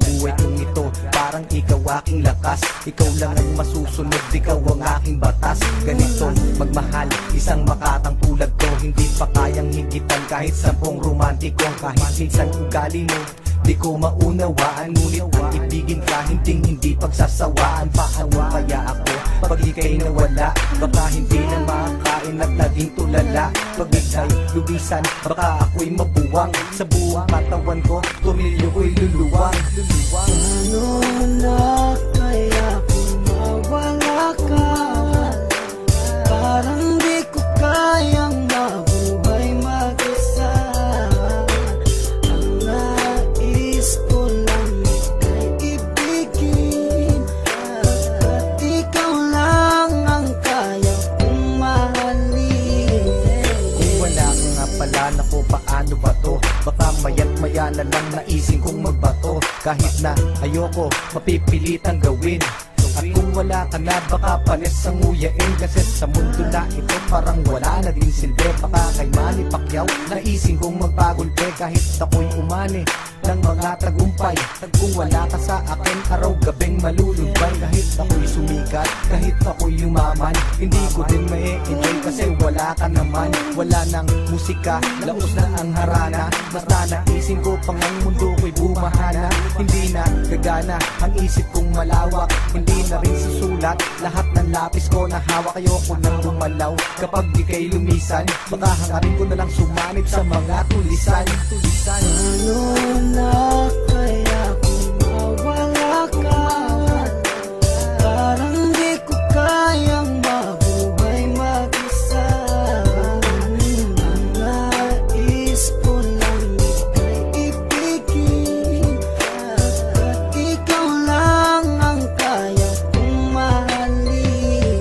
buhay kong ito, parang ikaw aking lakas. Ikaw lang ang masusunod, ikaw ang aking batas. Ganito magmahal, isang makatang tulad ko, hindi pa kayang higitan kahit 10 romantiko. Kahit minsan ugali mo di ko maunawaan, ngunit ang ibigin ka hindi pagsasawaan. Paano kaya ako pag ika'y nawala? Baka hindi na makakain at naging tulala. Pag ika'y lubisan, baka ako'y mabuwang. Sa buong katawan ko, tumilyo ko'y luluwang. Ano na kaya kung mawala ka? Parang di ko kayang mabuhay mag-isa. Ang nais ko lang ay ibigin, at ikaw lang ang kaya kong mahalin. Kung wala ka nga pala, naku paano ba to? Baka maya't maya na lang naising kong magbato. Kahit na ayoko, mapipilitang gawin. At kung wala ka na, baka panis ang nguyain. Kasi sa mundo na ito, parang wala na din silbi. Baka kay Manny Pacquiao, naising kong magpagulpe. Kahit ako'y umani ng mga tagumpay, kung wala ka sa akin, araw-gabing malulumbay. Kahit ako'y sumikat, kahit ako'y yumaman, hindi ko din ma-enjoy kasi wala ka naman. Wala nang musika, laos na ang harana. Basta naising ko pang ang mundo ko'y bumahana. Hindi na gagana ang isip kong malawak, hindi na rin susulat lahat ng lapis ko na hawak. Ayoko nang lumalaw kapag di kay lumisan, baka hangarin ko na lang sumanib sa mga tulisan. Ano na kaya kung mawala ka? Parang di ko kayang mabuhay mag-isa. Ang nais ko lang ika'y ibigin, at ikaw lang ang kaya kong mahalin.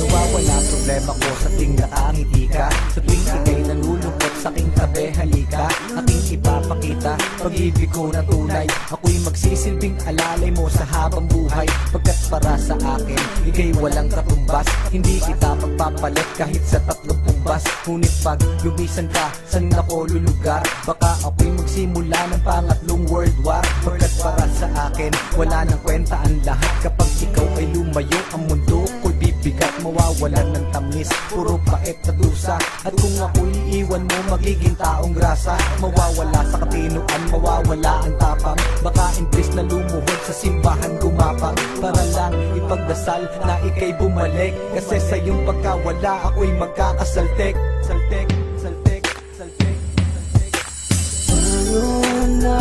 Nawawala problema ko sa tuwing nakangiti ka, sa tuwing ika'y nalulungkot sa aking tabi. Halika, aking ipapakita pag-ibig ko na tunay. Ako'y magsisilbing alalay mo sa habang buhay, pagkat para sa akin ika'y walang katumbas. Hindi kita pagpapalit kahit sa 30 bas. Ngunit pag lumisan ka, saan ako lulugar? Baka ako'y magsimula ng pangatlong world war. Pagkat para sa akin wala nang kwenta ang lahat. Kapag ikaw ay lumayo, ang mundo ko'y bibigat. Mawawalan ng tamis, puro pait at dusa. At kung ako'y iiwan mo, magiging taong grasa. Mawawala sa katinuan, mawawala ang tapang. Baka imbis na lumuhod sa simbahan gumapang, para lang ipagdasal na ika'y bumalik. Kasi sa iyong pagkawala, ako'y magkakasaltek. Saltek, saltek, saltek, saltek. Ano na